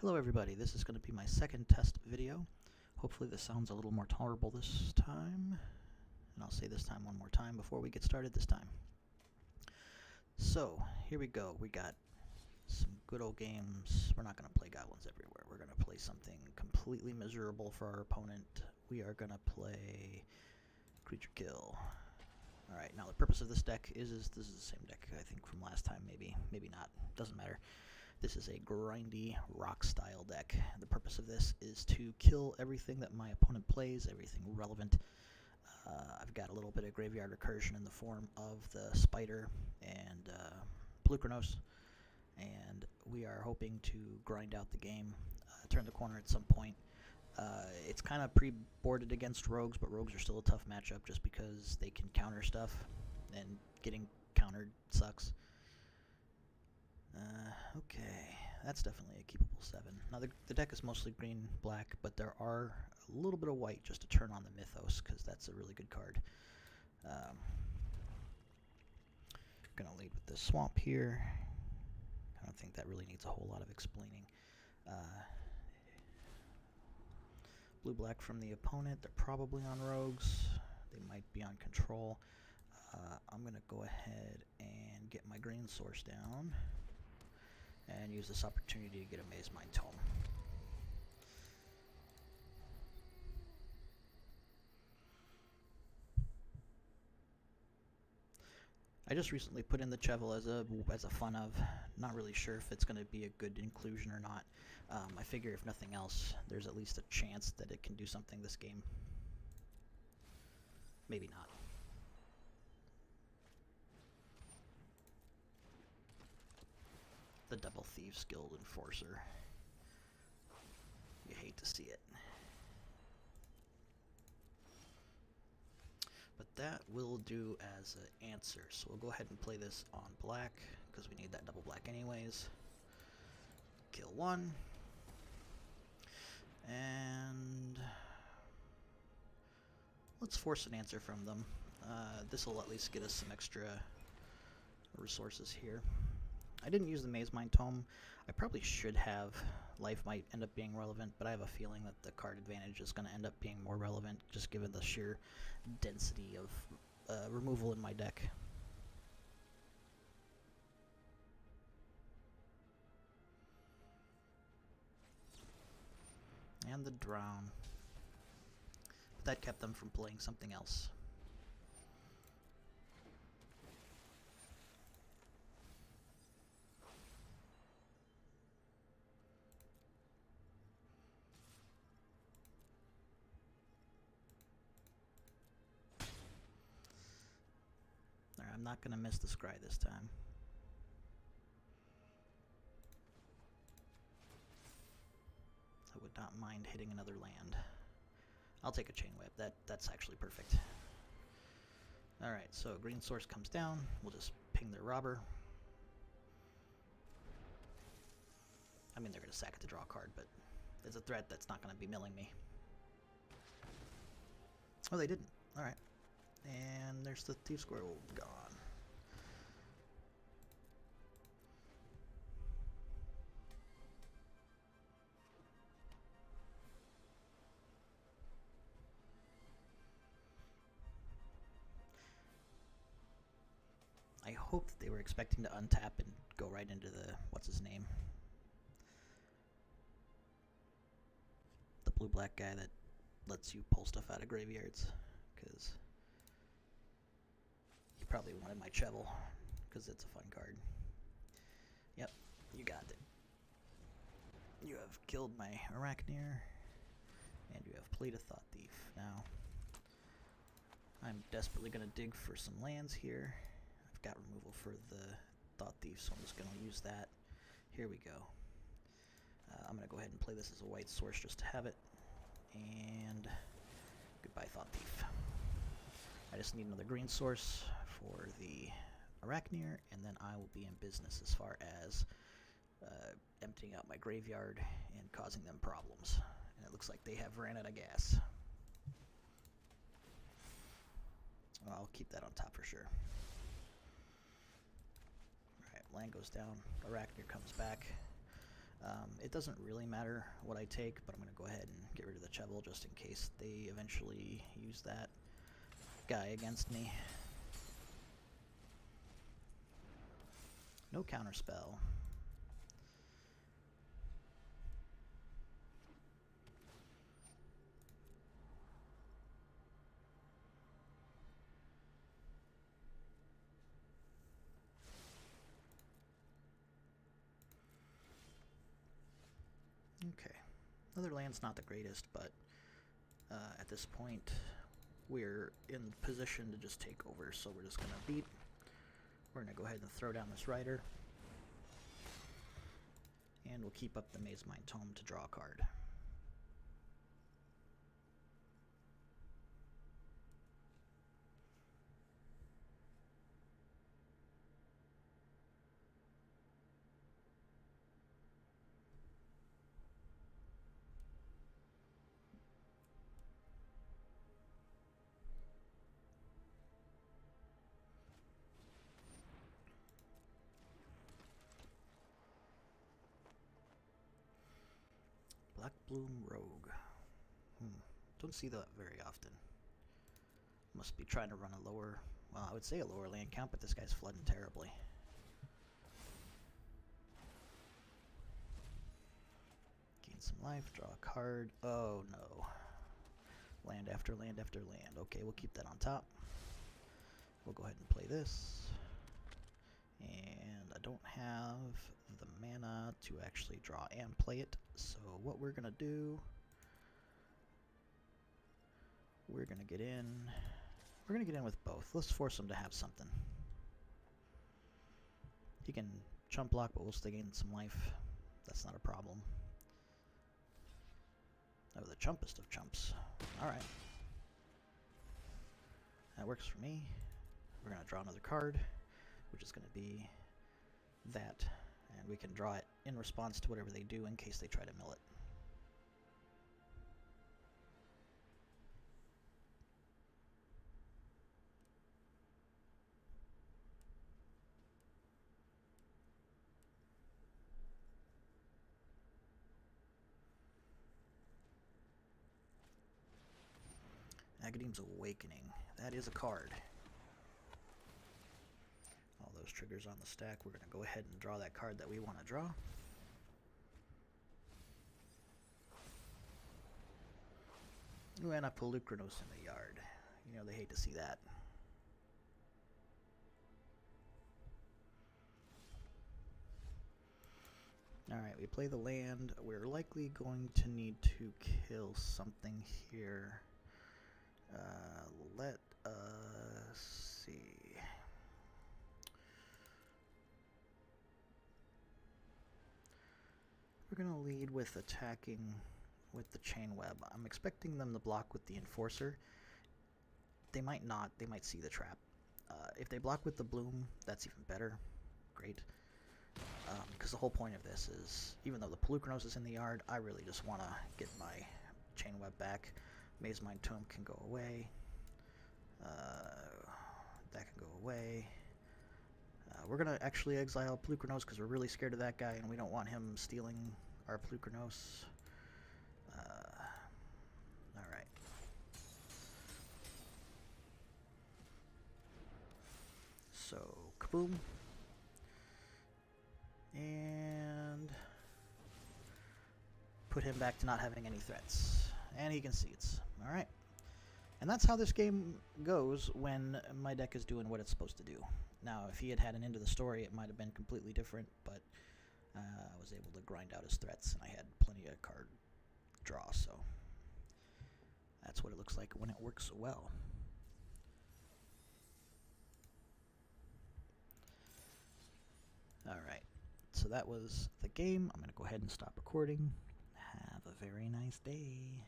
Hello everybody, this is going to be my second test video. Hopefully this sounds a little more tolerable this time. And I'll say this time one more time before we get started this time. So, here we go. We got some good old games. We're not going to play Goblins Everywhere. We're going to play something completely miserable for our opponent. We are going to play Creature Kill. Alright, now the purpose of this deck is this is the same deck, I think, from last time, maybe not. Doesn't matter. This is a grindy rock-style deck. The purpose of this is to kill everything that my opponent plays, everything relevant. I've got a little bit of graveyard recursion in the form of the Spider and Polukranos, and we are hoping to grind out the game, turn the corner at some point. It's kind of pre-boarded against Rogues, but Rogues are still a tough matchup just because they can counter stuff, and getting countered sucks. Okay, that's definitely a keepable 7. Now the deck is mostly green-black, but there are a little bit of white just to turn on the Mythos, because that's a really good card. Gonna lead with this Swamp here. I don't think that really needs a whole lot of explaining. Blue-black from the opponent, they're probably on Rogues. They might be on Control. I'm gonna go ahead and get my green source down and use this opportunity to get a Mazemind Tome. I just recently put in the Chevel as a fun of. Not really sure if it's going to be a good inclusion or not. I figure if nothing else, there's at least a chance that it can do something this game. Maybe not. The Double Thieves Guild Enforcer. You hate to see it. But that will do as an answer. So we'll go ahead and play this on black, because we need that double black anyways. Kill one. And let's force an answer from them. This will at least get us some extra resources here. I didn't use the Mazemind Tome. I probably should have. Life might end up being relevant, but I have a feeling that the card advantage is going to end up being more relevant, just given the sheer density of removal in my deck. And the Drown. But that kept them from playing something else. Alright, I'm not going to miss the Scry this time. I would not mind hitting another land. I'll take a Chain Whip. That's actually perfect. Alright, so green source comes down. We'll just ping their Robber. I mean, they're going to sack it to draw a card, but there's a threat that's not going to be milling me. Oh, they didn't. Alright. And there's the Thief Squirrel gone. I hope that they were expecting to untap and go right into the, what's his name? The blue-black guy that lets you pull stuff out of graveyards, because he probably wanted my Chevel, because it's a fun card. Yep, you got it. You have killed my Arachneer, and you have played a Thought Thief. Now, I'm desperately going to dig for some lands here. I've got removal for the Thought Thief, so I'm just going to use that. Here we go. I'm going to go ahead and play this as a white source just to have it. And goodbye, Thought Thief. I just need another green source for the Arachneer, and then I will be in business as far as emptying out my graveyard and causing them problems. And it looks like they have ran out of gas. Well, I'll keep that on top for sure. Alright, land goes down. Arachneer comes back. It doesn't really matter what I take, but I'm going to go ahead and get rid of the Chevel just in case they eventually use that guy against me. No counterspell. Okay. Netherland's not the greatest, but at this point we're in position to just take over, so we're just going to beat. We're going to go ahead and throw down this Rider. And we'll keep up the Mazemind Tome to draw a card. Blackbloom Rogue. Don't see that very often. Must be trying to run a lower, well, I would say a lower land count, but this guy's flooding terribly. Gain some life, draw a card. Oh no. Land after land after land. Okay, we'll keep that on top. We'll go ahead and play this. And I don't have the mana to actually draw and play it. So what we're going to do, we're going to get in. We're going to get in with both. Let's force him to have something. He can chump block, but we'll still gain some life. That's not a problem. Oh, the chumpest of chumps. Alright. That works for me. We're going to draw another card, which is going to be that. And we can draw it in response to whatever they do in case they try to mill it. Agadeem's Awakening. That is a card. All those triggers on the stack. We're going to go ahead and draw that card that we want to draw. Ooh, and a Polukranos in the yard. You know, they hate to see that. Alright, we play the land. We're likely going to need to kill something here. Let us see. We're going to lead with attacking with the Chain Web. I'm expecting them to block with the Enforcer. They might not. They might see the trap. If they block with the Bloom, that's even better. Great. Because the whole point of this is, even though the Polukranos is in the yard, I really just want to get my Chain Web back. Mazemind Tome can go away. That can go away. We're going to actually exile Polukranos because we're really scared of that guy and we don't want him stealing our Polukranos. Alright. So, kaboom. And put him back to not having any threats. And he concedes. Alright. And that's how this game goes when my deck is doing what it's supposed to do. Now, if he had had an end of the story, it might have been completely different, but I was able to grind out his threats, and I had plenty of card draw, so that's what it looks like when it works so well. Alright, so that was the game. I'm going to go ahead and stop recording. Have a very nice day.